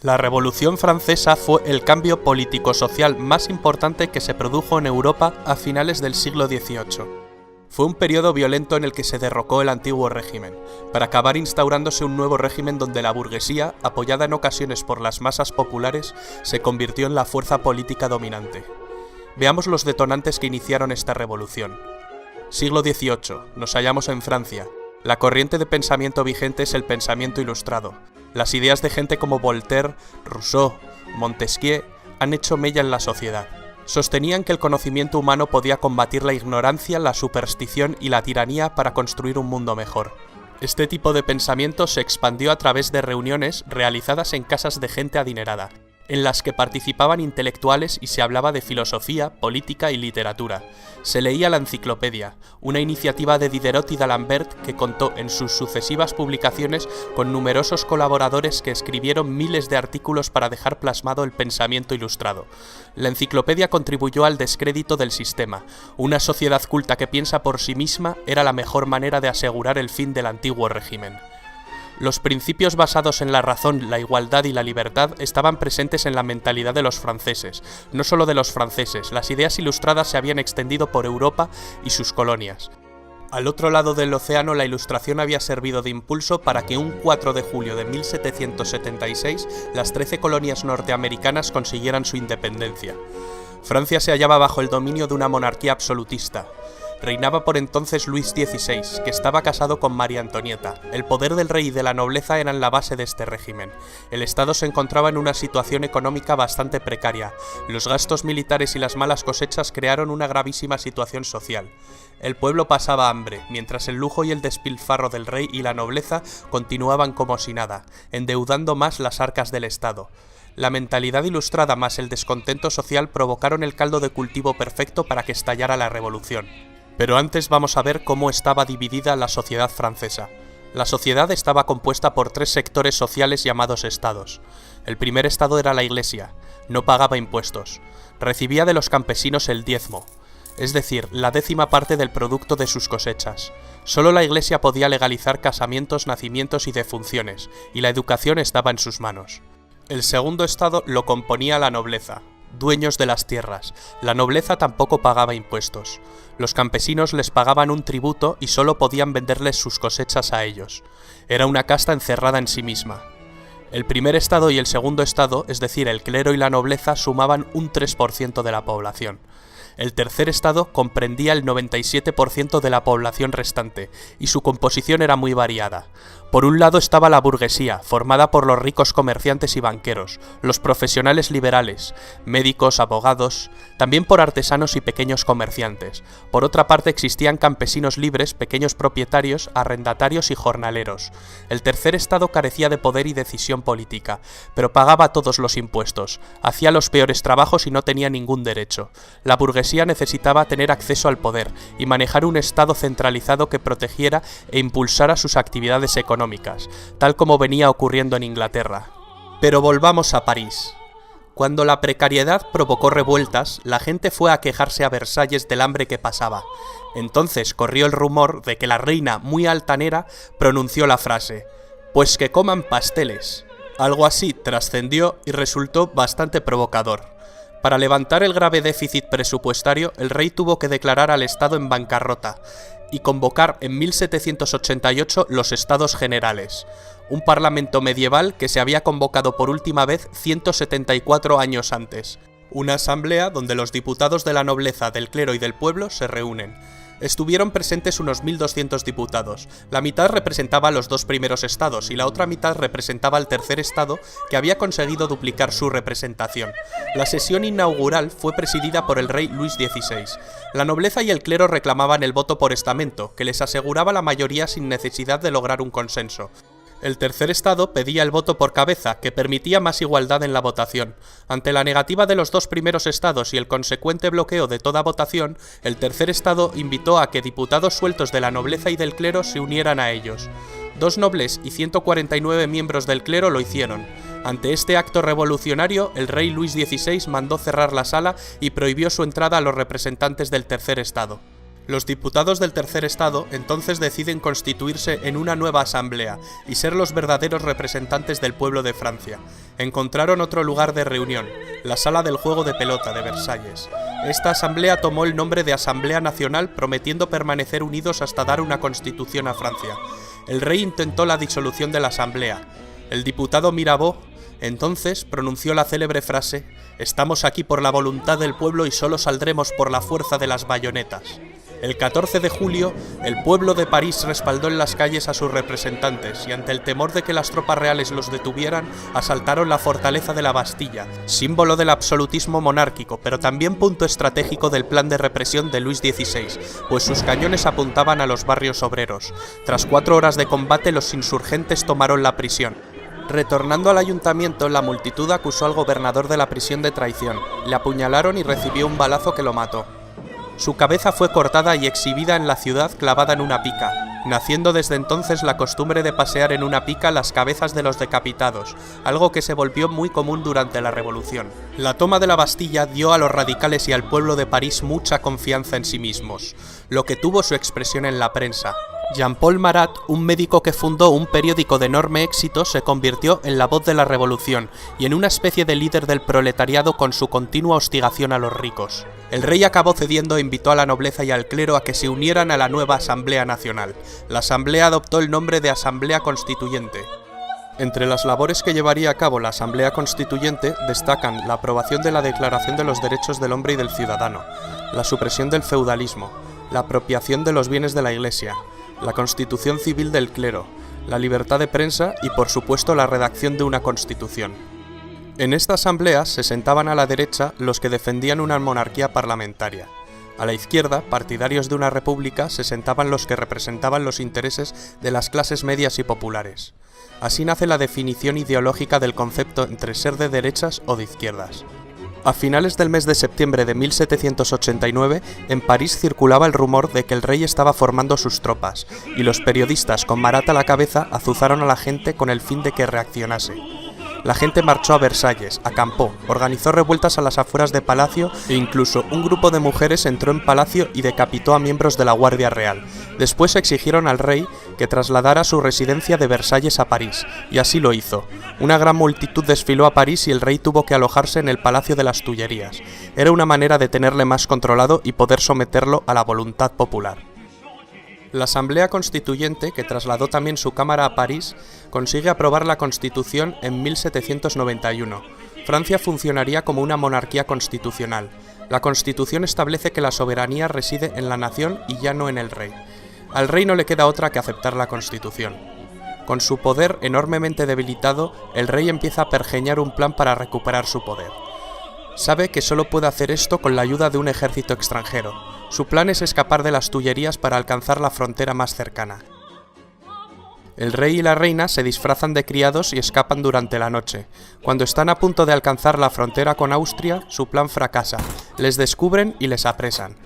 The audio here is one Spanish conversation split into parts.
La Revolución Francesa fue el cambio político-social más importante que se produjo en Europa a finales del siglo XVIII. Fue un periodo violento en el que se derrocó el antiguo régimen, para acabar instaurándose un nuevo régimen donde la burguesía, apoyada en ocasiones por las masas populares, se convirtió en la fuerza política dominante. Veamos los detonantes que iniciaron esta revolución. Siglo XVIII. Nos hallamos en Francia. La corriente de pensamiento vigente es el pensamiento ilustrado. Las ideas de gente como Voltaire, Rousseau, Montesquieu han hecho mella en la sociedad. Sostenían que el conocimiento humano podía combatir la ignorancia, la superstición y la tiranía para construir un mundo mejor. Este tipo de pensamiento se expandió a través de reuniones realizadas en casas de gente adinerada, en las que participaban intelectuales y se hablaba de filosofía, política y literatura. Se leía la enciclopedia, una iniciativa de Diderot y d'Alembert que contó en sus sucesivas publicaciones con numerosos colaboradores que escribieron miles de artículos para dejar plasmado el pensamiento ilustrado. La enciclopedia contribuyó al descrédito del sistema. Una sociedad culta que piensa por sí misma era la mejor manera de asegurar el fin del antiguo régimen. Los principios basados en la razón, la igualdad y la libertad estaban presentes en la mentalidad de los franceses. No solo de los franceses, las ideas ilustradas se habían extendido por Europa y sus colonias. Al otro lado del océano, la Ilustración había servido de impulso para que un 4 de julio de 1776 las 13 colonias norteamericanas consiguieran su independencia. Francia se hallaba bajo el dominio de una monarquía absolutista. Reinaba por entonces Luis XVI, que estaba casado con María Antonieta. El poder del rey y de la nobleza eran la base de este régimen. El Estado se encontraba en una situación económica bastante precaria. Los gastos militares y las malas cosechas crearon una gravísima situación social. El pueblo pasaba hambre, mientras el lujo y el despilfarro del rey y la nobleza continuaban como si nada, endeudando más las arcas del Estado. La mentalidad ilustrada más el descontento social provocaron el caldo de cultivo perfecto para que estallara la revolución. Pero antes vamos a ver cómo estaba dividida la sociedad francesa. La sociedad estaba compuesta por 3 sectores sociales llamados estados. El primer estado era la Iglesia, no pagaba impuestos, recibía de los campesinos el diezmo, es decir, la 10ª parte del producto de sus cosechas. Solo la Iglesia podía legalizar casamientos, nacimientos y defunciones, y la educación estaba en sus manos. El segundo estado lo componía la nobleza, dueños de las tierras. La nobleza tampoco pagaba impuestos. Los campesinos les pagaban un tributo y solo podían venderles sus cosechas a ellos. Era una casta encerrada en sí misma. El primer estado y el segundo estado, es decir, el clero y la nobleza, sumaban un 3% de la población. El tercer estado comprendía el 97% de la población restante, y su composición era muy variada. Por un lado estaba la burguesía, formada por los ricos comerciantes y banqueros, los profesionales liberales, médicos, abogados, también por artesanos y pequeños comerciantes. Por otra parte existían campesinos libres, pequeños propietarios, arrendatarios y jornaleros. El tercer estado carecía de poder y decisión política, pero pagaba todos los impuestos, hacía los peores trabajos y no tenía ningún derecho. La burguesía necesitaba tener acceso al poder y manejar un estado centralizado que protegiera e impulsara sus actividades económicas, tal como venía ocurriendo en Inglaterra. Pero volvamos a París. Cuando la precariedad provocó revueltas, la gente fue a quejarse a Versalles del hambre que pasaba. Entonces corrió el rumor de que la reina, muy altanera, pronunció la frase: «Pues que coman pasteles». Algo así trascendió y resultó bastante provocador. Para levantar el grave déficit presupuestario, el rey tuvo que declarar al Estado en bancarrota y convocar en 1788 los Estados Generales, un parlamento medieval que se había convocado por última vez 174 años antes. Una asamblea donde los diputados de la nobleza, del clero y del pueblo se reúnen. Estuvieron presentes unos 1.200 diputados. La mitad representaba a los 2 primeros estados y la otra mitad representaba al tercer estado, que había conseguido duplicar su representación. La sesión inaugural fue presidida por el rey Luis XVI. La nobleza y el clero reclamaban el voto por estamento, que les aseguraba la mayoría sin necesidad de lograr un consenso. El tercer estado pedía el voto por cabeza, que permitía más igualdad en la votación. Ante la negativa de los 2 primeros estados y el consecuente bloqueo de toda votación, el tercer estado invitó a que diputados sueltos de la nobleza y del clero se unieran a ellos. 2 nobles y 149 miembros del clero lo hicieron. Ante este acto revolucionario, el rey Luis XVI mandó cerrar la sala y prohibió su entrada a los representantes del tercer estado. Los diputados del Tercer Estado entonces deciden constituirse en una nueva asamblea y ser los verdaderos representantes del pueblo de Francia. Encontraron otro lugar de reunión, la Sala del Juego de Pelota de Versalles. Esta asamblea tomó el nombre de Asamblea Nacional, prometiendo permanecer unidos hasta dar una constitución a Francia. El rey intentó la disolución de la asamblea. El diputado Mirabeau entonces pronunció la célebre frase: «Estamos aquí por la voluntad del pueblo y solo saldremos por la fuerza de las bayonetas». El 14 de julio, el pueblo de París respaldó en las calles a sus representantes y ante el temor de que las tropas reales los detuvieran, asaltaron la fortaleza de la Bastilla, símbolo del absolutismo monárquico, pero también punto estratégico del plan de represión de Luis XVI, pues sus cañones apuntaban a los barrios obreros. Tras 4 horas de combate, los insurgentes tomaron la prisión. Retornando al ayuntamiento, la multitud acusó al gobernador de la prisión de traición. Le apuñalaron y recibió un balazo que lo mató. Su cabeza fue cortada y exhibida en la ciudad clavada en una pica, naciendo desde entonces la costumbre de pasear en una pica las cabezas de los decapitados, algo que se volvió muy común durante la Revolución. La toma de la Bastilla dio a los radicales y al pueblo de París mucha confianza en sí mismos, lo que tuvo su expresión en la prensa. Jean-Paul Marat, un médico que fundó un periódico de enorme éxito, se convirtió en la voz de la revolución y en una especie de líder del proletariado con su continua hostigación a los ricos. El rey acabó cediendo e invitó a la nobleza y al clero a que se unieran a la nueva Asamblea Nacional. La asamblea adoptó el nombre de Asamblea Constituyente. Entre las labores que llevaría a cabo la Asamblea Constituyente destacan la aprobación de la Declaración de los Derechos del Hombre y del Ciudadano, la supresión del feudalismo, la apropiación de los bienes de la Iglesia, la constitución civil del clero, la libertad de prensa y, por supuesto, la redacción de una constitución. En esta asamblea se sentaban a la derecha los que defendían una monarquía parlamentaria. A la izquierda, partidarios de una república, se sentaban los que representaban los intereses de las clases medias y populares. Así nace la definición ideológica del concepto entre ser de derechas o de izquierdas. A finales del mes de septiembre de 1789, en París circulaba el rumor de que el rey estaba formando sus tropas, y los periodistas, con Marat a la cabeza, azuzaron a la gente con el fin de que reaccionase. La gente marchó a Versalles, acampó, organizó revueltas a las afueras de Palacio e incluso un grupo de mujeres entró en Palacio y decapitó a miembros de la Guardia Real. Después exigieron al rey que trasladara su residencia de Versalles a París, y así lo hizo. Una gran multitud desfiló a París y el rey tuvo que alojarse en el Palacio de las Tullerías. Era una manera de tenerle más controlado y poder someterlo a la voluntad popular. La Asamblea Constituyente, que trasladó también su cámara a París, consigue aprobar la Constitución en 1791. Francia funcionaría como una monarquía constitucional. La Constitución establece que la soberanía reside en la nación y ya no en el rey. Al rey no le queda otra que aceptar la Constitución. Con su poder enormemente debilitado, el rey empieza a pergeñar un plan para recuperar su poder. Sabe que solo puede hacer esto con la ayuda de un ejército extranjero. Su plan es escapar de las Tullerías para alcanzar la frontera más cercana. El rey y la reina se disfrazan de criados y escapan durante la noche. Cuando están a punto de alcanzar la frontera con Austria, su plan fracasa. Les descubren y les apresan.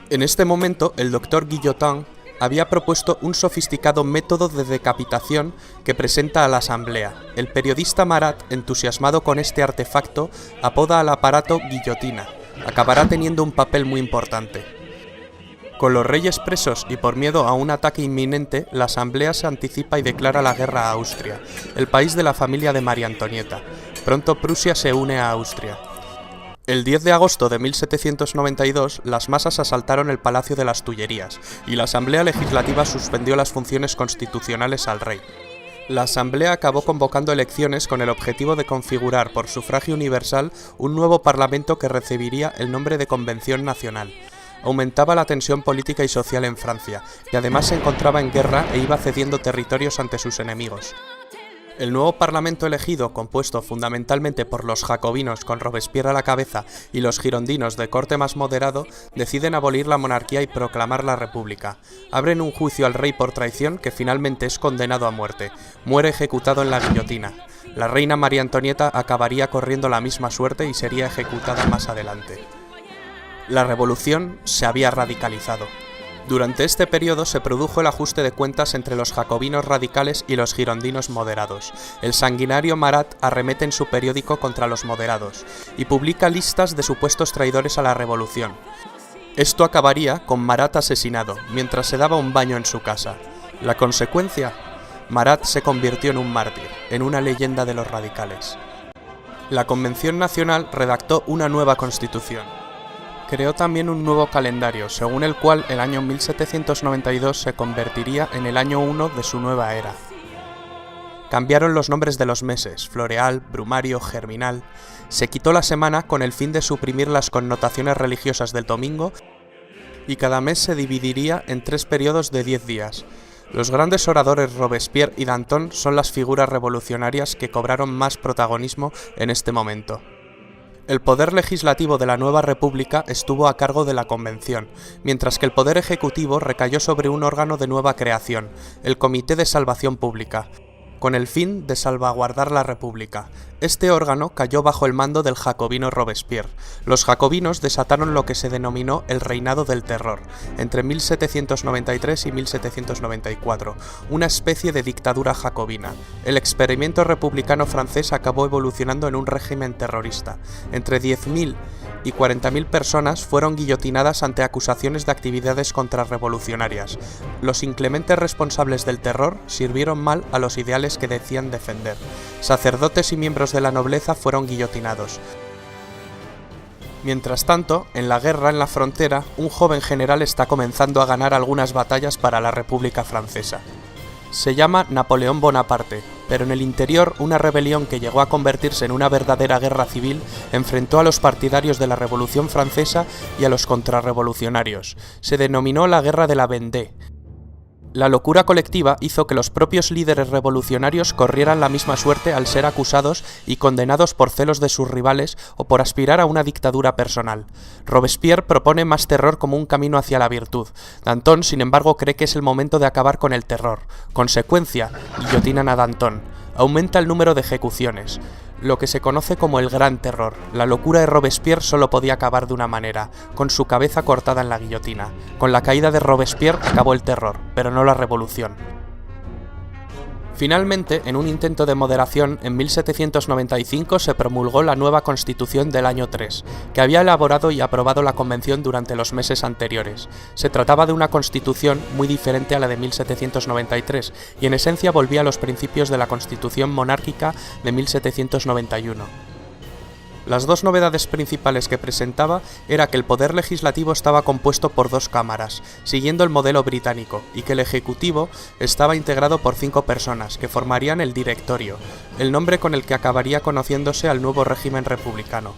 En este momento, el doctor Guillotin había propuesto un sofisticado método de decapitación que presenta a la asamblea. El periodista Marat, entusiasmado con este artefacto, apoda al aparato guillotina. Acabará teniendo un papel muy importante. Con los reyes presos y por miedo a un ataque inminente, la asamblea se anticipa y declara la guerra a Austria, el país de la familia de María Antonieta. Pronto Prusia se une a Austria. El 10 de agosto de 1792, las masas asaltaron el Palacio de las Tullerías y la Asamblea Legislativa suspendió las funciones constitucionales al rey. La Asamblea acabó convocando elecciones con el objetivo de configurar por sufragio universal un nuevo parlamento que recibiría el nombre de Convención Nacional. Aumentaba la tensión política y social en Francia, que además se encontraba en guerra e iba cediendo territorios ante sus enemigos. El nuevo parlamento elegido, compuesto fundamentalmente por los jacobinos con Robespierre a la cabeza y los girondinos de corte más moderado, deciden abolir la monarquía y proclamar la república. Abren un juicio al rey por traición que finalmente es condenado a muerte. Muere ejecutado en la guillotina. La reina María Antonieta acabaría corriendo la misma suerte y sería ejecutada más adelante. La revolución se había radicalizado. Durante este periodo se produjo el ajuste de cuentas entre los jacobinos radicales y los girondinos moderados. El sanguinario Marat arremete en su periódico contra los moderados y publica listas de supuestos traidores a la revolución. Esto acabaría con Marat asesinado, mientras se daba un baño en su casa. La consecuencia: Marat se convirtió en un mártir, en una leyenda de los radicales. La Convención Nacional redactó una nueva constitución. Creó también un nuevo calendario, según el cual el año 1792 se convertiría en el año 1 de su nueva era. Cambiaron los nombres de los meses: floreal, brumario, germinal. Se quitó la semana con el fin de suprimir las connotaciones religiosas del domingo y cada mes se dividiría en 3 periodos de 10 días. Los grandes oradores Robespierre y Danton son las figuras revolucionarias que cobraron más protagonismo en este momento. El poder legislativo de la nueva república estuvo a cargo de la Convención, mientras que el poder ejecutivo recayó sobre un órgano de nueva creación, el Comité de Salvación Pública, con el fin de salvaguardar la República. Este órgano cayó bajo el mando del jacobino Robespierre. Los jacobinos desataron lo que se denominó el Reinado del Terror, entre 1793 y 1794, una especie de dictadura jacobina. El experimento republicano francés acabó evolucionando en un régimen terrorista. Entre 10.000 y 40.000 personas fueron guillotinadas ante acusaciones de actividades contrarrevolucionarias. Los inclementes responsables del terror sirvieron mal a los ideales que decían defender. Sacerdotes y miembros de la nobleza fueron guillotinados. Mientras tanto, en la guerra en la frontera, un joven general está comenzando a ganar algunas batallas para la República Francesa. Se llama Napoleón Bonaparte, pero en el interior una rebelión que llegó a convertirse en una verdadera guerra civil enfrentó a los partidarios de la Revolución Francesa y a los contrarrevolucionarios. Se denominó la Guerra de la Vendée. La locura colectiva hizo que los propios líderes revolucionarios corrieran la misma suerte al ser acusados y condenados por celos de sus rivales o por aspirar a una dictadura personal. Robespierre propone más terror como un camino hacia la virtud. Danton, sin embargo, cree que es el momento de acabar con el terror. Consecuencia: guillotinan a Danton. Aumenta el número de ejecuciones. Lo que se conoce como el Gran Terror. La locura de Robespierre solo podía acabar de una manera, con su cabeza cortada en la guillotina. Con la caída de Robespierre acabó el terror, pero no la revolución. Finalmente, en un intento de moderación, en 1795 se promulgó la nueva Constitución del año 3, que había elaborado y aprobado la Convención durante los meses anteriores. Se trataba de una constitución muy diferente a la de 1793, y en esencia volvía a los principios de la Constitución monárquica de 1791. Las dos novedades principales que presentaba era que el poder legislativo estaba compuesto por 2 cámaras, siguiendo el modelo británico, y que el ejecutivo estaba integrado por 5 personas, que formarían el directorio, el nombre con el que acabaría conociéndose al nuevo régimen republicano.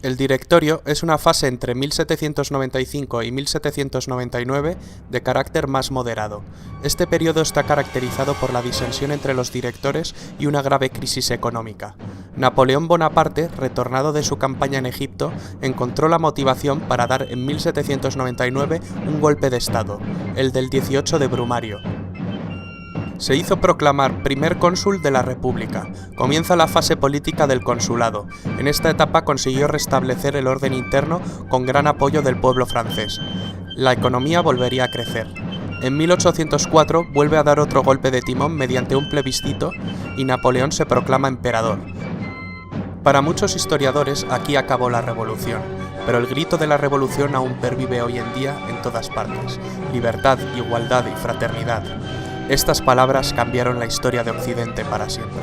El directorio es una fase entre 1795 y 1799 de carácter más moderado. Este periodo está caracterizado por la disensión entre los directores y una grave crisis económica. Napoleón Bonaparte, retornado de su campaña en Egipto, encontró la motivación para dar en 1799 un golpe de Estado, el del 18 de Brumario. Se hizo proclamar primer cónsul de la República. Comienza la fase política del consulado. En esta etapa consiguió restablecer el orden interno con gran apoyo del pueblo francés. La economía volvería a crecer. En 1804 vuelve a dar otro golpe de timón mediante un plebiscito y Napoleón se proclama emperador. Para muchos historiadores aquí acabó la revolución, pero el grito de la revolución aún pervive hoy en día en todas partes. Libertad, igualdad y fraternidad. Estas palabras cambiaron la historia de Occidente para siempre.